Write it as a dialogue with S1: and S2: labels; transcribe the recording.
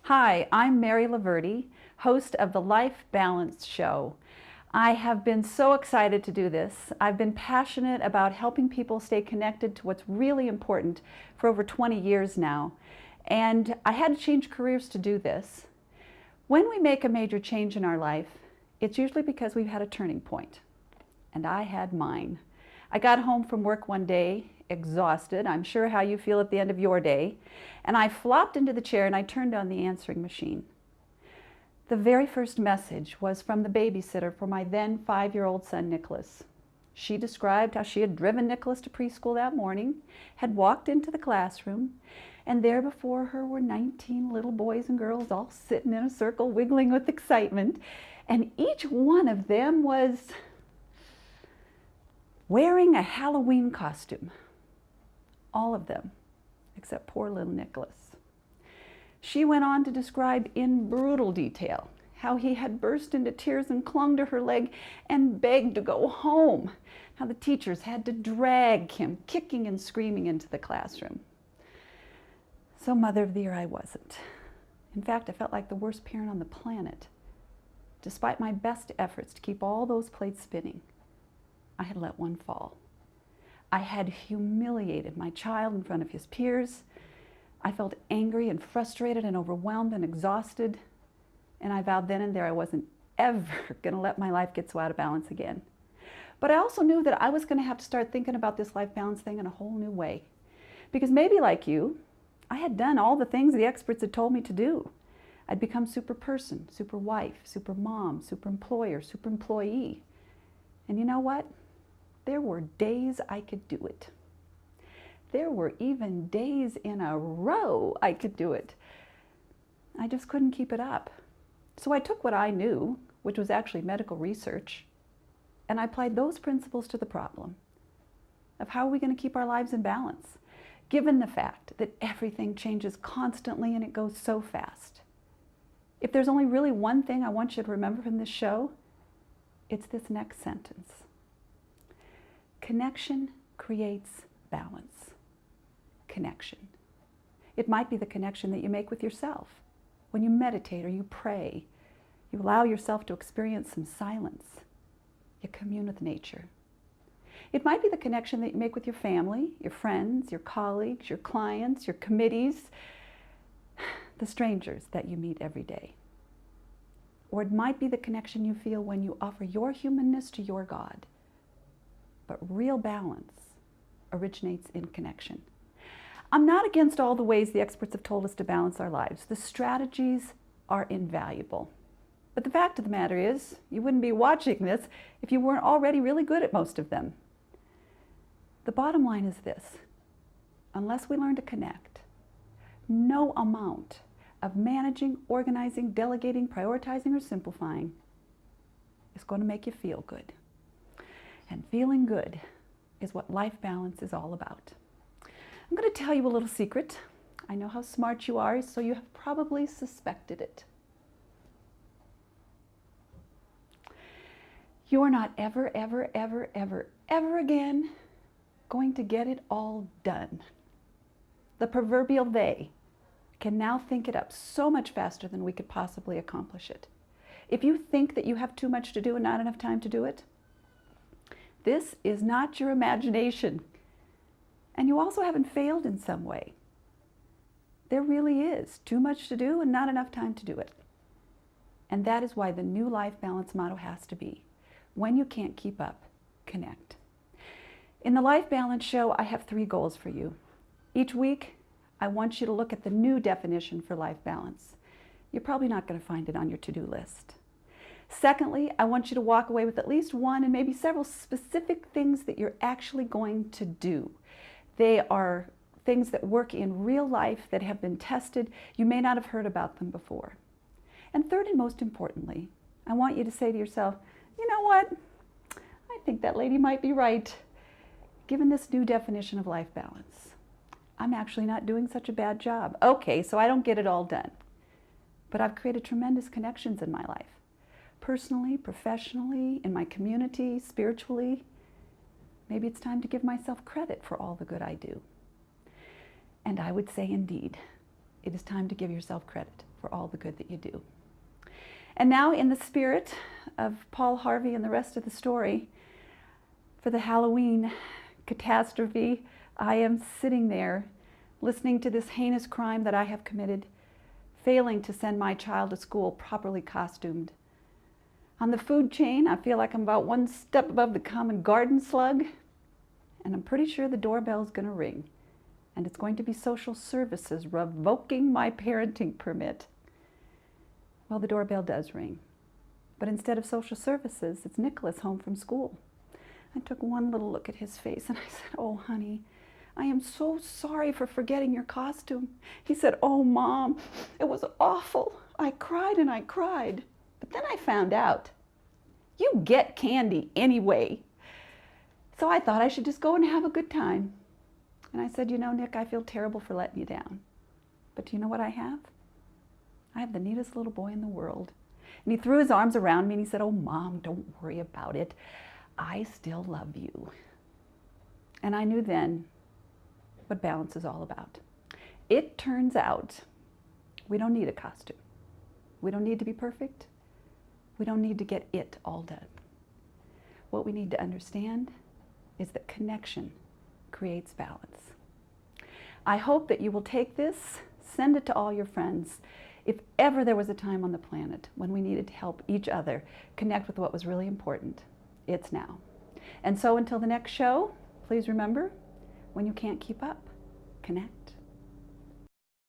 S1: Hi, I'm Mary Laverty, host of the Life Balance Show. I have been so excited to do this. I've been passionate about helping people stay connected to what's really important for over 20 years now. And I had to change careers to do this. When we make a major change in our life, it's usually because we've had a turning point. And I had mine. I got home from work one day, exhausted. I'm sure how you feel at the end of your day. And I flopped into the chair and I turned on the answering machine. The very first message was from the babysitter for my then 5-year-old son, Nicholas. She described how she had driven Nicholas to preschool that morning, had walked into the classroom, and there before her were 19 little boys and girls all sitting in a circle, wiggling with excitement. And each one of them was wearing a Halloween costume. All of them, except poor little Nicholas. She went on to describe in brutal detail how he had burst into tears and clung to her leg and begged to go home, how the teachers had to drag him, kicking and screaming, into the classroom. So Mother of the Year I wasn't. In fact, I felt like the worst parent on the planet. Despite my best efforts to keep all those plates spinning, I had let one fall. I had humiliated my child in front of his peers. I felt angry and frustrated and overwhelmed and exhausted. And I vowed then and there I wasn't ever going to let my life get so out of balance again. But I also knew that I was going to have to start thinking about this life balance thing in a whole new way. Because maybe like you, I had done all the things the experts had told me to do. I'd become super person, super wife, super mom, super employer, super employee. And you know what? There were days I could do it. There were even days in a row I could do it. I just couldn't keep it up. So I took what I knew, which was actually medical research, and I applied those principles to the problem of how are we going to keep our lives in balance, given the fact that everything changes constantly and it goes so fast. If there's only really one thing I want you to remember from this show, it's this next sentence. Connection creates balance. Connection. It might be the connection that you make with yourself. When you meditate or you pray, you allow yourself to experience some silence. You commune with nature. It might be the connection that you make with your family, your friends, your colleagues, your clients, your committees, the strangers that you meet every day. Or it might be the connection you feel when you offer your humanness to your God. But real balance originates in connection. I'm not against all the ways the experts have told us to balance our lives. The strategies are invaluable. But the fact of the matter is, you wouldn't be watching this if you weren't already really good at most of them. The bottom line is this: unless we learn to connect, no amount of managing, organizing, delegating, prioritizing, or simplifying is going to make you feel good. And feeling good is what life balance is all about. I'm going to tell you a little secret. I know how smart you are, so you have probably suspected it. You're not ever, ever, ever, ever, ever again going to get it all done. The proverbial they can now think it up so much faster than we could possibly accomplish it. If you think that you have too much to do and not enough time to do it, this is not your imagination. And you also haven't failed in some way. There really is too much to do and not enough time to do it. And that is why the new life balance motto has to be, when you can't keep up, connect. In the Life Balance Show, I have 3 goals for you. Each week, I want you to look at the new definition for life balance. You're probably not going to find it on your to-do list. Secondly, I want you to walk away with at least one and maybe several specific things that you're actually going to do. They are things that work in real life that have been tested. You may not have heard about them before. And third and most importantly, I want you to say to yourself, you know what? I think that lady might be right. Given this new definition of life balance, I'm actually not doing such a bad job. Okay, so I don't get it all done. But I've created tremendous connections in my life. Personally, professionally, in my community, spiritually. Maybe it's time to give myself credit for all the good I do. And I would say indeed, it is time to give yourself credit for all the good that you do. And now, in the spirit of Paul Harvey and the rest of the story, for the Halloween catastrophe, I am sitting there listening to this heinous crime that I have committed, failing to send my child to school properly costumed. On the food chain, I feel like I'm about one step above the common garden slug, and I'm pretty sure the doorbell's going to ring, and it's going to be social services revoking my parenting permit. Well, the doorbell does ring, but instead of social services, it's Nicholas home from school. I took one little look at his face and I said, "Oh, honey, I am so sorry for forgetting your costume." He said, "Oh, Mom, it was awful. I cried and I cried. But then I found out you get candy anyway. So I thought I should just go and have a good time." And I said, "You know, Nick, I feel terrible for letting you down. But do you know what I have? I have the neatest little boy in the world." And he threw his arms around me and he said, "Oh, Mom, don't worry about it. I still love you." And I knew then what balance is all about. It turns out we don't need a costume. We don't need to be perfect. We don't need to get it all done. What we need to understand is that connection creates balance. I hope that you will take this, send it to all your friends. If ever there was a time on the planet when we needed to help each other connect with what was really important, it's now. And so until the next show, please remember, when you can't keep up, connect.